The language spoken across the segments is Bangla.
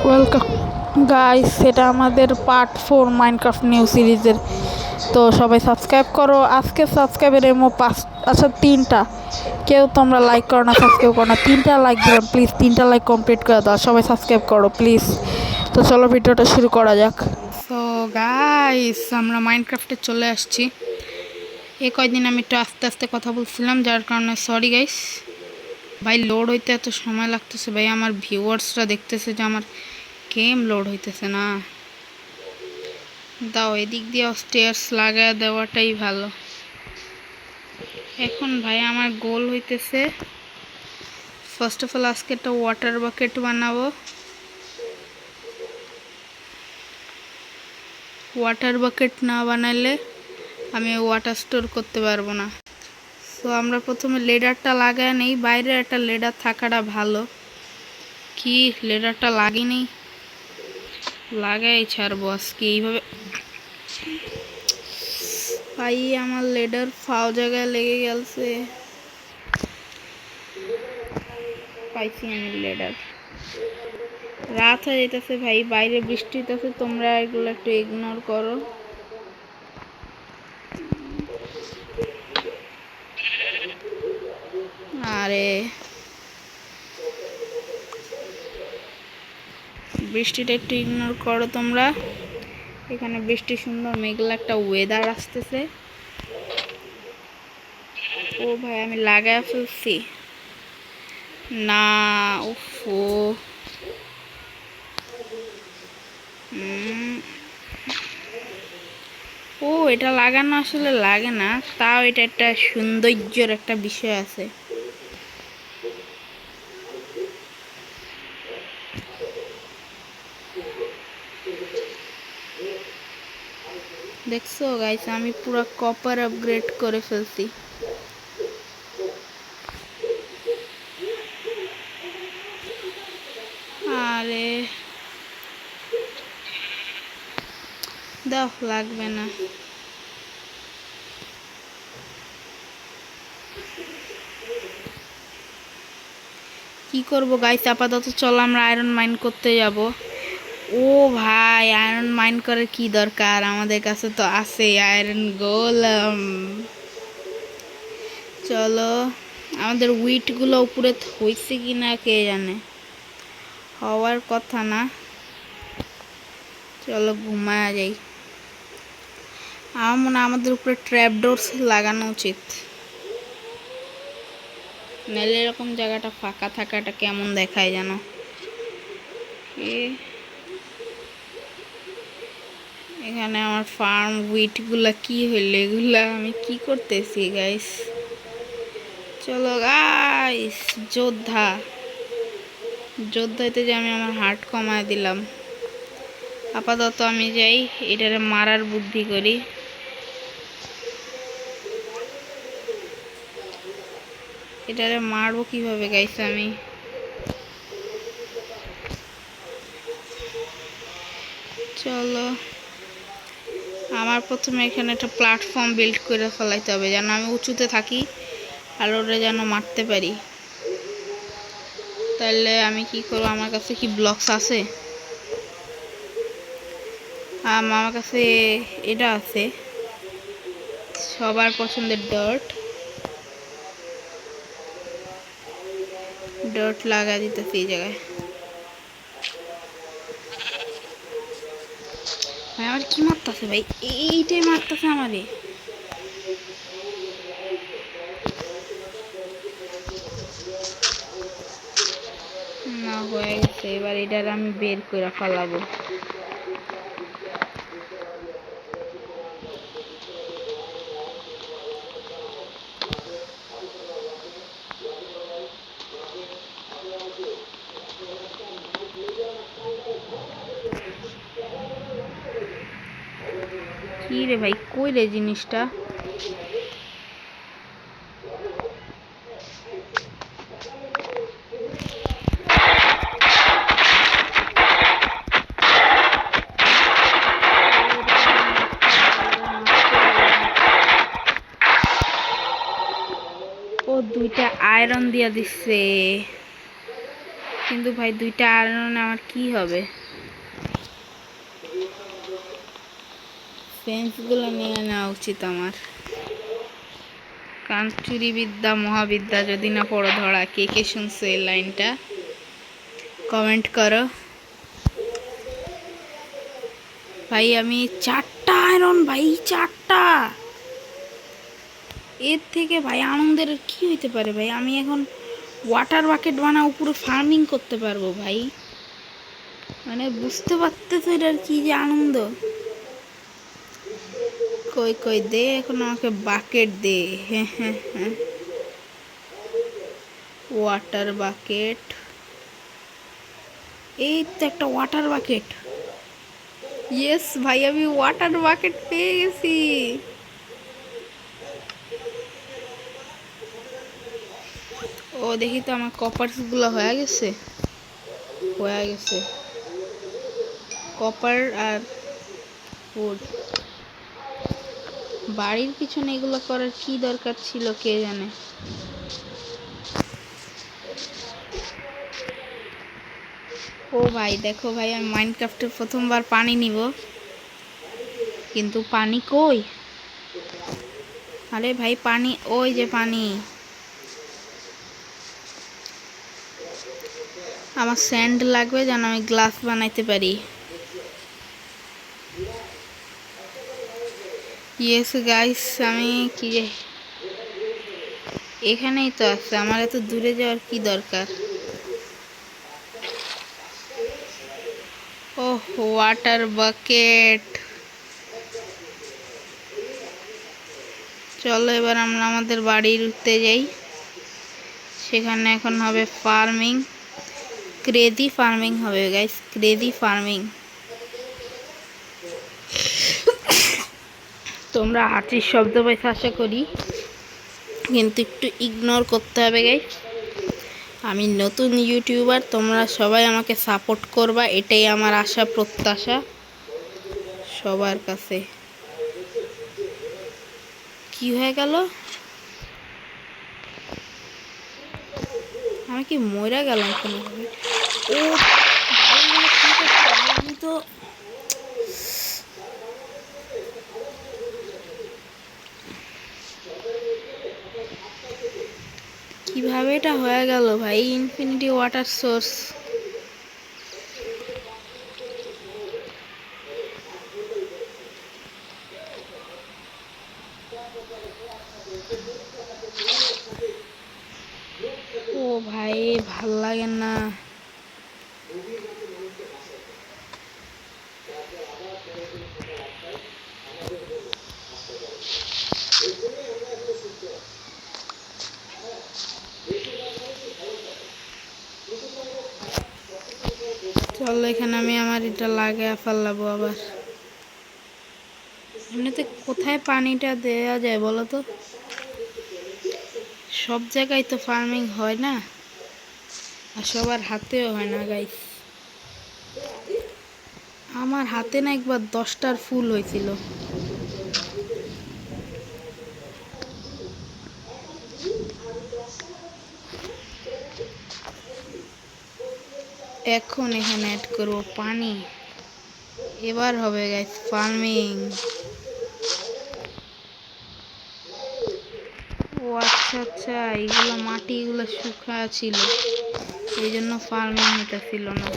ওয়েলকাম গাইস, এটা আমাদের পার্ট 4 মাইনক্রাফট নিউ সিরিজের। তো সবাই সাবস্ক্রাইব করো। আজকে সাবস্ক্রাইবের এমো 5, আচ্ছা 3টা। কেউ তোমরা লাইক করো না, সাবস্ক্রাইব করো না। 3টা লাইক দিলাম, প্লিজ 3টা লাইক কমপ্লিট করে দাও। সবাই সাবস্ক্রাইব করো প্লিজ। তো চলো ভিডিওটা শুরু করা যাক। সো গাইস, আমরা মাইনক্রাফটে চলে আসছি। এই কয়দিন আমি একটু আস্তে আস্তে কথা বলছিলাম, যার কারণে সরি গাইস। ভাই লোড হইতে এত সময় লাগতেছে ভাই, আমার ভিউয়ার্সরা দেখতেছে যে আমার গেম লোড হইতেছে না। দাও এদিক দিয়ে স্টেয়ার্স লাগায় দেওয়াটাই ভালো। এখন ভাই আমার গোল হইতেছে, ফার্স্ট অফ অল আজকে একটা ওয়াটার বাকেট বানাবো। ওয়াটার বাকেট না বানাইলে আমি ওয়াটার স্টোর করতে পারবো না। তো আমরা প্রথমে লেডারটা লাগাই নেই, বাইরে একটা লেডার থাকাটা ভালো। কি লেডারটা লাগিনি, লাগাই ছাড়বো আজকে এইভাবে। ভাই আমার লেডার ফাও জায়গায় লেগে গেছে। পাইছি আমি লেডার। রাত হয়ে যেতেছে ভাই, বাইরে বৃষ্টি হইতেছে, তোমরা এগুলো একটু ইগনোর করো। আরে বৃষ্টিটা একটু ইগনোর করো তোমরা। এখানে বৃষ্টি সুন্দর মেঘলা একটা ওয়েদার আসতেছে। ও ভাই আমি লাগায় ফেলছি না। উফো, ও এটা লাগানো আসলে লাগে না, তাও এটা একটা সৌন্দর্যের একটা বিষয় আছে। দেখছো গাইস, আমি পুরো কপার আপগ্রেড করে ফেলছি। আরে দাও, লাগবে না। কি করবো গাইস, আপাতত চলো আমরা আয়রন মাইন করতে যাব। ও ভাই আয়রন মাইন করার কি দরকার, আমাদের কাছে তো আছে আয়রন গোলাম। চলো, আমাদের উইটগুলো উপরে হয়েছে কি না কে জানে, হওয়ার কথা না। চলো ঘুমায়া যাই। আমার মনে হয় আমাদের উপরে ট্র্যাপ ডোরস লাগানো উচিত, নাহলে এরকম জায়গাটা ফাঁকা থাকাটা কেমন দেখায় যেন। এখানে আমার ফার্ম উইটগুলা কি হইলো, এগুলা আমি কি করতেছি গাইস। চলো গাইস, যোদ্ধা যোদ্ধাতে যে আমি আমার হার্ট কমায় দিলাম। আপাতত আমি যাই, এটারে মারার বুদ্ধি করি। এটারে মারবো কিভাবে গাইস আমি। চলো, আমার প্রথমে এখানে একটা প্ল্যাটফর্ম বিল্ড করে ফেলাইতে হবে, যেন আমি উঁচুতে থাকি আর ওটা যেন মারতে পারি। তাহলে আমি কি করবো, আমার কাছে কি ব্লকস আছে? আমার কাছে এটা আছে, সবার পছন্দের ডার্ট। ডার্ট লাগা দিতেছি এই জায়গায়। ভাই আমার কি মারতেছে ভাই, এইটাই মারতেছে আমারে। না হয়ে গেছে, এবার এটার আমি বের করে ফেলাবো। কি রে ভাই, কই রে জিনিসটা? ও দুইটা আয়রন দিয়া দিচ্ছে, কিন্তু ভাই 2টা আয়রন আমার কি হবে? ফেন্সগুলো নিয়ে নেওয়া উচিত আমার। কাঞ্চুরি বিদ্যা মহাবিদ্যা যদি না পড়ো ধরা। কে কে শুনছো এই লাইনটা কমেন্ট করো ভাই। আমি 4টা আয়রন ভাই, 4টা। এর থেকে ভাই আনন্দের কি হইতে পারে ভাই? আমি এখন ওয়াটার বাকেট বানাও, পুরো ফার্মিং করতে পারবো ভাই। মানে বুঝতে পারতেছো এটার কি যে আনন্দ। কই কই দে এখন আমাকে বাকেট দে। হ্যাঁ হ্যাঁ হ্যাঁ, ওয়াটার বাকেট। এই তো একটা ওয়াটার বাকেট। ইয়েস ভাই, আমি ওয়াটার বাকেট পেয়ে গেছি। ও দেখি তো আমার কপারসগুলো হয়ে গেছে। কপার আর উড। বাড়ির পিছনে এগুলো করার কি দরকার ছিল কে জানে। ও ভাই দেখো ভাই, আমি মাইনক্রাফটে প্রথমবার পানি নিব, কিন্তু পানি কই? আরে ভাই পানি, ওই যে পানি। আমার স্যান্ড লাগবে যেন আমি গ্লাস বানাইতে পারি। ইয়েস গাইস, আমি কি যে এখানেই তো আছে, আমার এত দূরে যাওয়ার কি দরকার? ওহ ওয়াটার বাকেট। চলো এবার আমরা আমাদের বাড়িতে যাই। সেখানে এখন হবে ফার্মিং, ক্রেজি ফার্মিং হবে গাইস, ক্রেজি ফার্মিং। তোমরা হাঁচির শব্দ পাইছো আশা করি, কিন্তু একটু ইগনোর করতে হবে গাইস। আমি নতুন ইউটিউবার, তোমরা সবাই আমাকে সাপোর্ট করবা, এটাই আমার আশা প্রত্যাশা সবার কাছে। কি হয়ে গেল? আমি কি মরে গেলাম কোনোভাবে? ও আমি তো কিভাবে এটা হয়ে গেল ভাই? Infinity water source. ও ভাই ভাল লাগে না। চলো এখানে আমি আমার এটা লাগিয়ে ফেলাবো আবার। এমনিতে কোথায় পানিটা দেওয়া যায় বলো তো? সব জায়গায় তো ফার্মিং হয় না, আর সবার হাতেও হয় না গাইস। আমার হাতে না একবার 10টার ফুল হয়েছিল। এখন এখানে অ্যাড করব পানি। এবার হবে গাইস ফার্মিং। ও আচ্ছা আচ্ছা, এইগুলো মাটি, এগুলো শুকা ছিল, এই জন্য ফার্মিং হইতেছিল না।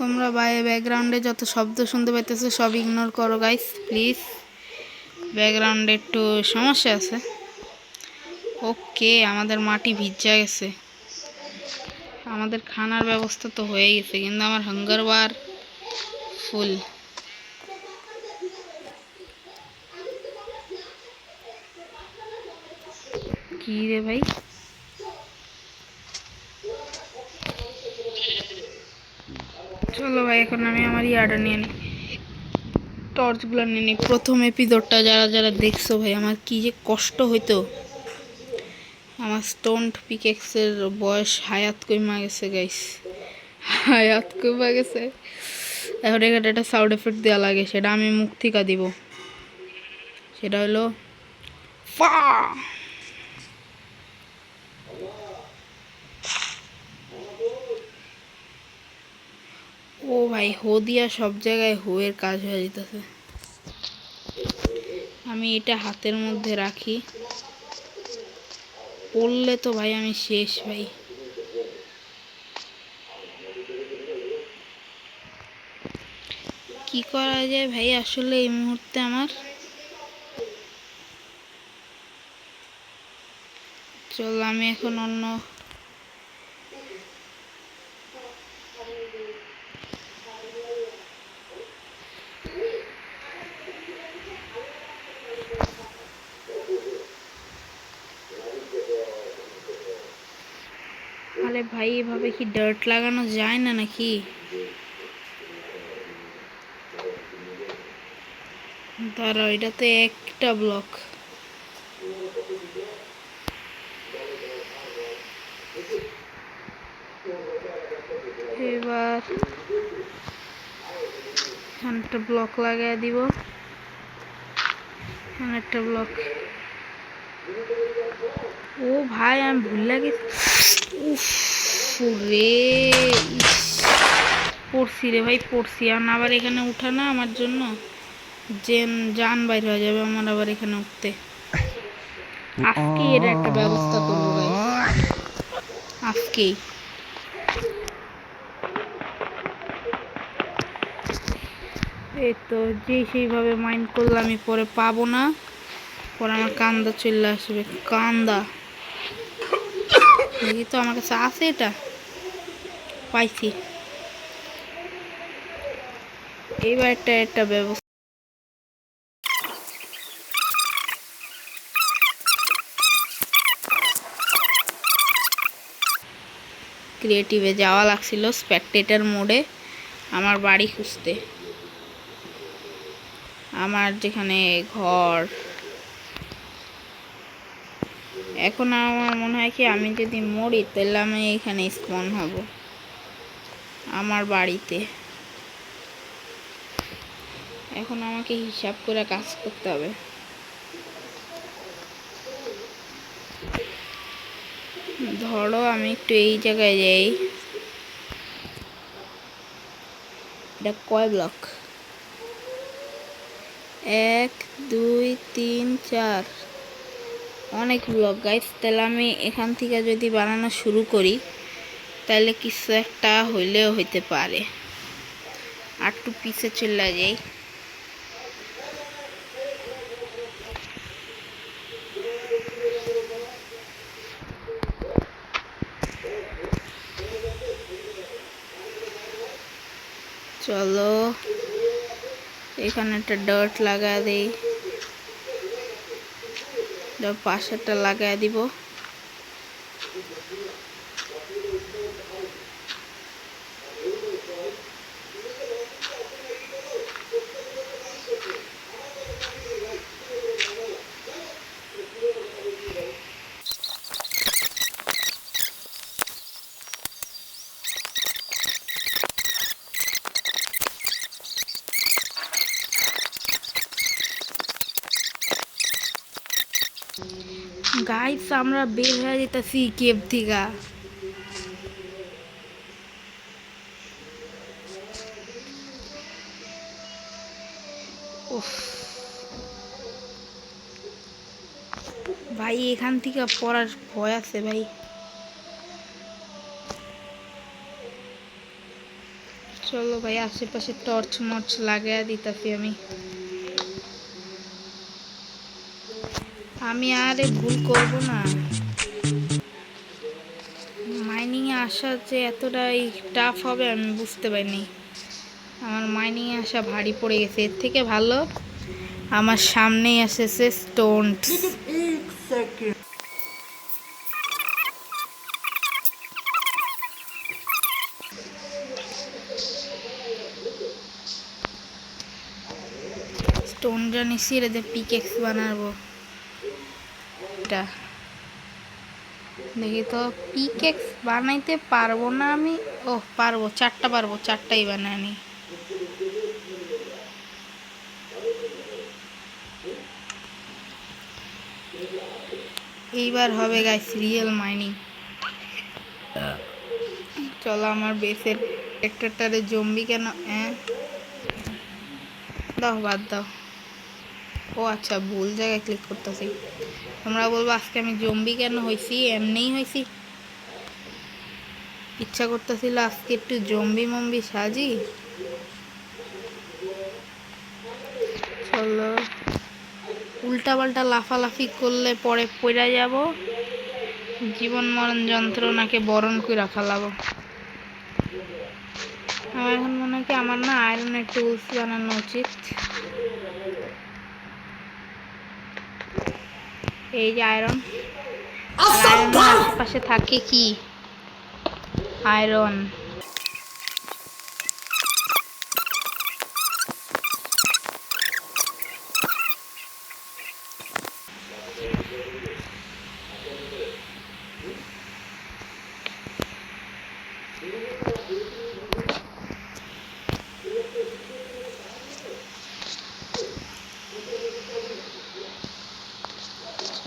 তোমরা ব্যাকগ্রাউন্ডে যত শব্দ শুনতে পাইতেছো সব ইগনোর করো গাইস প্লিজ। ব্যাকগ্রাউন্ডে একটু সমস্যা আছে। ওকে, আমাদের মাটি ভিজা গেছে। আমাদের খানার ব্যবস্থা তো হয়ে গেছে, কিন্তু আমার হাঙ্গার বার ফুল। কি রে ভাই? চলো ভাই এখন আমি আমার ইয়াটা নিয়ে নিই, টর্চগুলো নিয়ে নিই। প্রথম এপিসোডটা যারা যারা দেখছো ভাই, আমার কি যে কষ্ট হইতো। আমার আমার স্টোনড পিকেক্সের বয়স হায়াত কমা গেছে গাইস, হায়াত কমা গেছে। এখন এখানে একটা সাউন্ড এফেক্ট দেওয়া লাগে, সেটা আমি মুখ থেকে দিব। সেটা হলো ফা। ও ভাই, হো দিয়া সব জায়গায় হোয়ের কাজ হয়ে যেতেছে। আমি এটা হাতের মধ্যে রাখি, পড়লে তো ভাই আমি শেষ ভাই। কি করা যায় ভাই আসলে এই মুহূর্তে আমার? চল আমি এখন অন্য আরে ভাই এভাবে কি ডার্ট লাগানো যায় না নাকি? দাঁড়াও, এটা তো একটা ব্লক। এবার এখানে একটা ব্লক লাগাই দিব, এখানে একটা ব্লক। ও ভাই আমি ভুলে গেছি। উফ রে, পড়ছি রে ভাই, পড়ছি। আর আবার এখানে উঠা না আমার জন্য জান বাইর হয়ে যাবে আমার আবার এখানে উঠতে। আজকে এর একটা ব্যবস্থা করবো ভাই, আজকেই। এই তো যে সেইভাবে মাইন্ড করলে আমি পরে পাবো না, পরে আমার কান্দা চলে আসবে, কান্দা। দেখি তো আমার কাছে আছে, এটা পাইছি। এইবার একটা ব্যবস্থা। ক্রিয়েটিভে যাওয়া লাগছিল স্পেকটেটর মোডে আমার বাড়ি খুঁজতে, আমার যেখানে ঘর। এখন আমার মনে হয় কি আমি যদি মরি তাহলে আমি এখানে স্পন হব আমার বাড়িতে। এখন আমাকে হিসাব করে কাজ করতে হবে। ধরো আমি একটু এই জায়গায় যাই, এটা কয় ব্লক? 1 2 3 4, অনেক ব্লক গাইস। তাহলে আমি এখান থেকে যদি বানানো শুরু করি তাহলে কিছু একটা হইলেও হইতে পারে। আর একটু পিছে চলে যাই। চলো এখানে একটা ডার্ট লাগা দেই, পাশেরটা লাগাই দিব। গাইস আমরা বের হয়ে যেতেছি কেভ থেকে। ভাই এখান থেকে পড়ার ভয় আছে ভাই। চলো ভাই আশেপাশে টর্চ মর্চ লাগাইয়া দিতেছি আমি আরে ভুল করব না। মাইনিং এ আসা যে এতটাই টাফ হবে আমি বুঝতে পারিনি। আমার মাইনিং এ আসা ভারী পড়ে গেছে। এর থেকে ভালো আমার সামনেই এসেছে স্টোনস। স্টোনটা নিচ্ছি, এটা দিয়ে পিকেক্স বানাবো। এটা দেখি তো পিকেক্স বানাইতে পারবো না আমি। ও পারবো, 4টা পারবো, 4টাই বানানি। এইবার হবে গাইস রিয়েল মাইনিং। চলো আমার বেসের ক্যারেক্টারটারে জম্বি কেন দাও, বাদ দাও। ও আচ্ছা, ভুল জায়গায় ক্লিক করতেছি। তোমরা বলবো আজকে আমি জম্বি কেন হয়েছি? এমনিই হয়েছি, ইচ্ছা করতেছিল আজকে একটু জম্বি মম্বি সাজি। চলো, উল্টা পাল্টা লাফালাফি করলে পরে পড়ে যাব, জীবন মরণ যন্ত্রণাকে বরণ করে ফেলাবো। আমার এখন মনে হয় কি আমার না আয়রনের টুলস বানানো উচিত। এই যে আয়রন, আয়রনের আশেপাশে থাকে কি? আয়রন।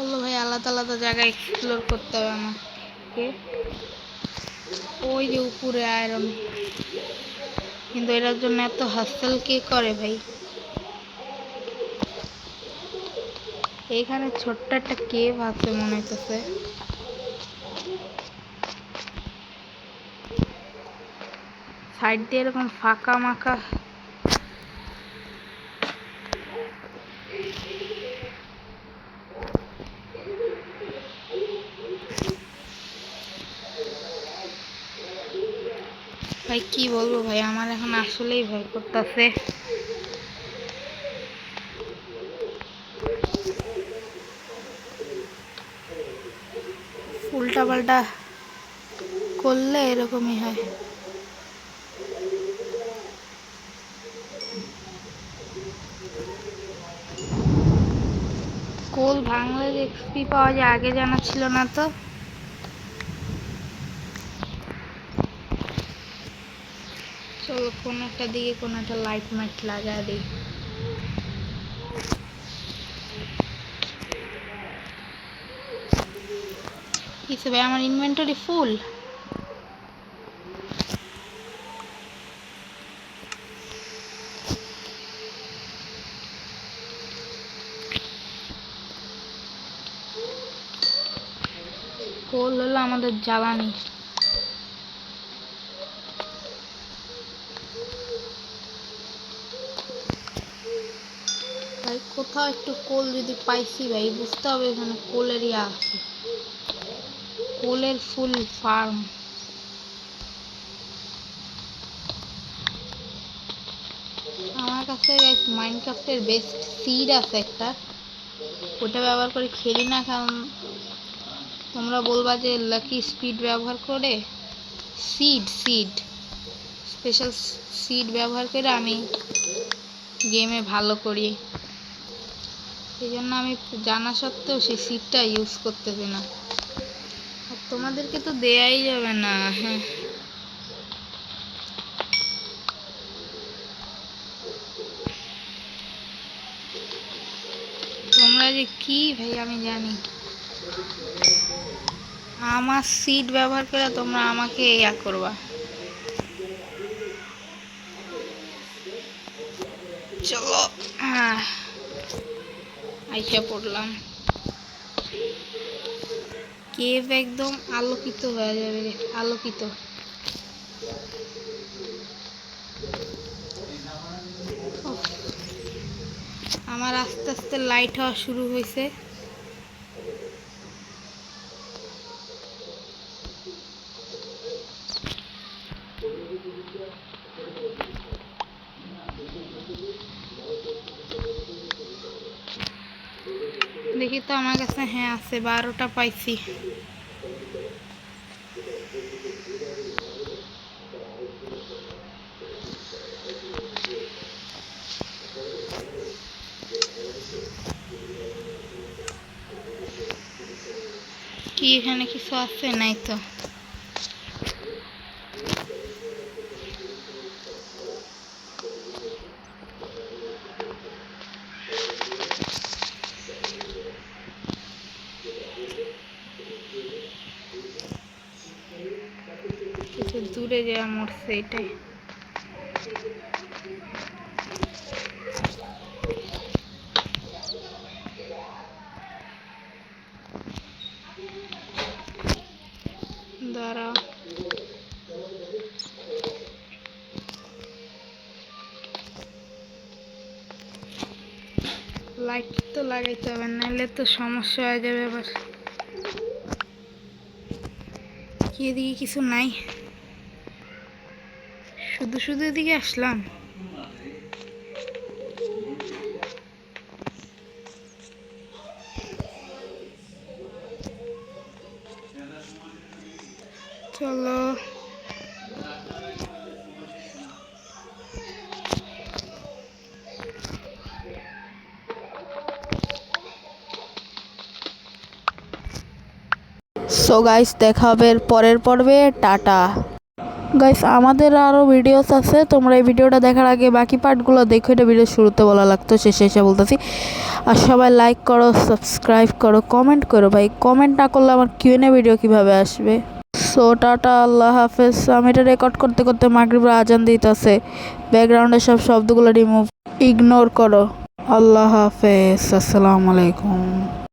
চলো ভাই, আলাদা আলাদা জায়গায় এক্সপ্লোর করতে হবে আমাকে। ওই যে উপরে আয়রন, কিন্তু এটার জন্য এত হাসেল কে করে ভাই? এইখানে ছোট্ট একটা কেভ আছে মনে হইতেছে। সাইড দিয়ে এরকম ফাঁকা মাকা। ভাই কি বলবো ভাই, আমার এখন আসলেই ভয় করতেছে। উল্টা পাল্টা করলে এরকমই হয়। কোল ভাঙলে যে এক্সপি পাওয়া যায় আগে জানা ছিল না তো। চলো কোনো একটা দিকে কোনো একটা লাইট মাইট লাগা দিই। কিছু ভাই, আমার ইনভেন্টরি ফুল। কোল হলো আমাদের জ্বালানি। ভাই কোথাও একটু কোল যদি পাইছি ভাই, বুঝতে হবে এখানে কোলের ইয়া আছে, কোলের ফুল ফার্ম। আমার কাছে মাইনক্রাফটের বেস্ট সিড আছে একটা, ওটা ব্যবহার করে খেলি না, কারণ তোমরা বলবা যে লাকি স্পিড ব্যবহার করে সিড স্পেশাল সিড ব্যবহার করে আমি গেমে ভালো করি। এই জন্য আমি জানা সত্ত্বেও সেই সিডটা ইউজ করতেছি না। আর তোমাদেরকে তো দেয়াই যাবে না। হ্যাঁ, তোমরা যে কি ভাই আমি জানি, আমার সিড ব্যবহার করে তোমরা আমাকে ইয়া করবা। চলো আইসা পড়লাম। কেভ একদম আলোকিত হয়ে যাবে, আলোকিত। আমার আস্তে আস্তে লাইট হওয়া শুরু হয়েছে। দেখি তো আমার কাছে, হ্যাঁ আছে, 12টা পাইছি। কি এখানে কিছু আছে? নাই তো। কিছু দূরে যাওয়া মরছে এটাই। দাঁড়াও, লাইট তো লাগাইতে হবে, নাহলে তো সমস্যা হয়ে যাবে আবার। কি এদিকে কিছু নাই? শুধু শুধু এদিকে আসলাম। চলো, সো গাইস, দেখা হবে পরের পর্বে। Tata guys. আমাদের আরও ভিডিওস আছে, তোমরা এই ভিডিওটা দেখার আগে বাকি পার্টগুলো দেখো। এটা ভিডিও শুরুতে বলা লাগতো, শেষে এসে বলতেছি। আর সবাই লাইক করো, সাবস্ক্রাইব করো, কমেন্ট করো। ভাই কমেন্ট না করলে আমার কিউএনএ ভিডিও কিভাবে আসবে? সো টাটা, আল্লাহ হাফেজ। আমি এটা রেকর্ড করতে করতে মাগরিবের আজান দিতেছে। ব্যাকগ্রাউন্ডের সব শব্দগুলো ইগনোর করো। আল্লাহ হাফেজ, আসসালামু আলাইকুম।